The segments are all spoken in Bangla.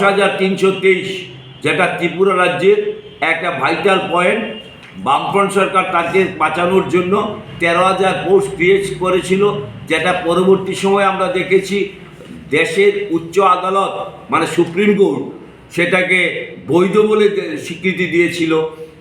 10,323, যেটা ত্রিপুরা রাজ্যের একটা ভাইটাল পয়েন্ট। বামফ্রন্ট সরকার তাকে বাঁচানোর জন্য 13,000 পোস্ট ক্রিয়েট করেছিল, যেটা পরবর্তী সময়ে আমরা দেখেছি দেশের উচ্চ আদালত মানে সুপ্রিম কোর্ট সেটাকে বৈধ বলে স্বীকৃতি দিয়েছিল,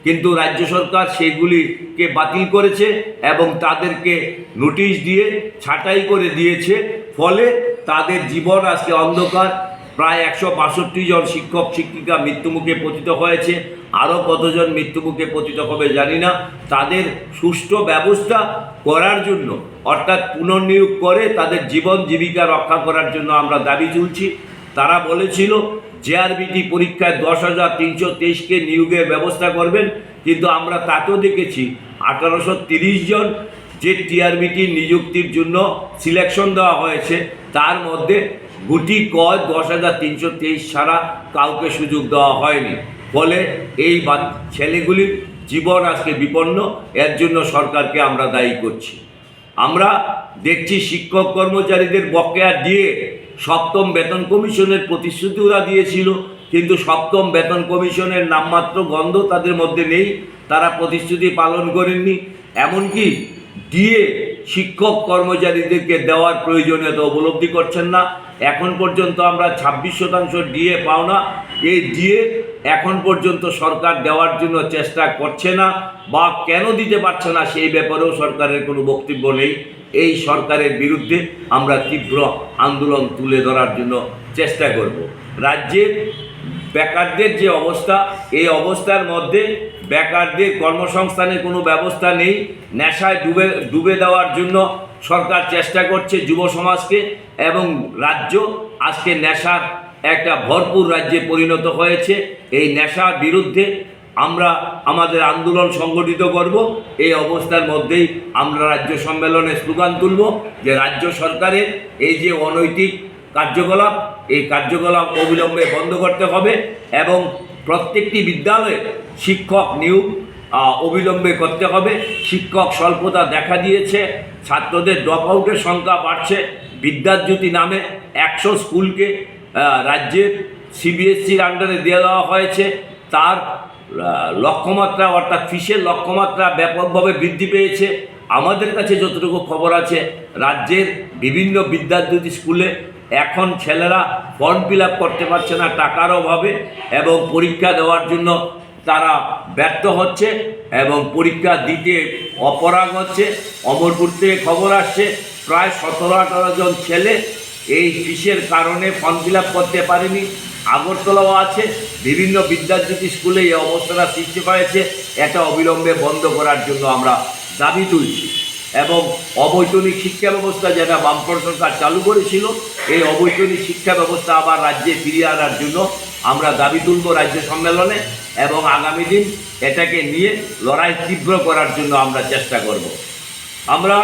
কিন্তু রাজ্য সরকার সেগুলিকে বাতিল করেছে এবং তাদেরকে নোটিশ দিয়ে ছাঁটাই করে দিয়েছে। ফলে তাদের জীবন আজকে অন্ধকার। প্রায় 162 জন শিক্ষক শিক্ষিকা মৃত্যুমুখে পতিত হয়েছে, আরও কতজন মৃত্যুমুখে পতিত হবে জানি না। তাদের সুষ্ঠু ব্যবস্থা করার জন্য, অর্থাৎ পুনর্নিয়োগ করে তাদের জীবন জীবিকা রক্ষা করার জন্য আমরা দাবি তুলছি। তারা বলেছিল জেআরবিটি পরীক্ষায় 10,323কে নিয়োগের ব্যবস্থা করবেন, কিন্তু আমরা তাতেও দেখেছি 1,830 জন যে টিআরবিটি নিযুক্তির জন্য সিলেকশন দেওয়া হয়েছে, তার মধ্যে গুটি কয় 10,323 ছাড়া কাউকে সুযোগ দেওয়া হয়নি। ফলে এই ছেলেগুলির জীবন আজকে বিপন্ন। এর জন্য সরকারকে আমরা দায়ী করছি। আমরা দেখছি শিক্ষক কর্মচারীদের বকেয়া দিয়ে সপ্তম বেতন কমিশনের প্রতিশ্রুতি ওরা দিয়েছিল, কিন্তু সপ্তম বেতন কমিশনের নামমাত্র গন্ধ তাদের মধ্যে নেই। তারা প্রতিশ্রুতি পালন করেননি, এমনকি দিয়ে শিক্ষক কর্মচারীদেরকে দেওয়ার প্রয়োজনীয়তা উপলব্ধি করছেন না। এখন পর্যন্ত আমরা 26% ডিএ পাওনা, এই ডিএ এখন পর্যন্ত সরকার দেওয়ার জন্য চেষ্টা করছে না, বা কেন দিতে পারছে না সেই ব্যাপারেও সরকারের কোনো বক্তব্য নেই। এই সরকারের বিরুদ্ধে আমরা তীব্র আন্দোলন তুলে ধরার জন্য চেষ্টা করব। রাজ্যের বেকারদের যে অবস্থা, এই অবস্থার মধ্যে বেকারদের কর্মসংস্থানের কোনো ব্যবস্থা নেই। নেশায় ডুবে দেওয়ার জন্য সরকার চেষ্টা করছে যুব সমাজকে, এবং রাজ্য আজকে নেশার একটা ভরপুর রাজ্যে পরিণত হয়েছে। এই নেশার বিরুদ্ধে আমরা আমাদের আন্দোলন সংগঠিত করব। এই অবস্থার মধ্যেই আমরা রাজ্য সম্মেলনে স্লোগান তুলব যে রাজ্য সরকারের এই যে অনৈতিক কার্যকলাপ, এই কার্যকলাপ অবিলম্বে বন্ধ করতে হবে, এবং প্রত্যেকটি বিদ্যালয়ে শিক্ষক নিয়োগ অবিলম্বে করতে হবে। শিক্ষক স্বল্পতা দেখা দিয়েছে, ছাত্রদের ড্রপ আউটের সংখ্যা বাড়ছে। বিদ্যাজ্যোতি নামে 100 স্কুলকে রাজ্যের সিবিএসসির আন্ডারে দিয়ে দেওয়া হয়েছে। তার লক্ষ্যমাত্রা অর্থাৎ ফিসের লক্ষ্যমাত্রা ব্যাপকভাবে বৃদ্ধি পেয়েছে। আমাদের কাছে যতটুকু খবর আছে, রাজ্যের বিভিন্ন বিদ্যাজ্যোতি স্কুলে এখন ছেলেরা ফর্ম ফিল আপ করতে পারছে না টাকার অভাবে, এবং পরীক্ষা দেওয়ার জন্য তারা ব্যর্থ হচ্ছে এবং পরীক্ষা দিতে অপরাগ হচ্ছে। অমরপুর থেকে খবর আসছে প্রায় 17-18 জন ছেলে এই ফিসের কারণে ফর্ম ফিল আপ করতে পারেনি। আগরতলাও আছে, বিভিন্ন বিদ্যাজ্যোতি স্কুলে এই অবস্থাটা সৃষ্টি হয়েছে। এটা অবিলম্বে বন্ধ করার জন্য আমরা দাবি তুলছি, এবং অবৈতনিক শিক্ষা ব্যবস্থা যেটা বামফ্রন্ট সরকার চালু করেছিল, এই অবৈতনিক শিক্ষা ব্যবস্থা আবার রাজ্যে ফিরিয়ে আনার জন্য আমরা দাবি তুলব রাজ্য সম্মেলনে, এবং আগামী দিন এটাকে নিয়ে লড়াই তীব্র করার জন্য আমরা চেষ্টা করব। আমরা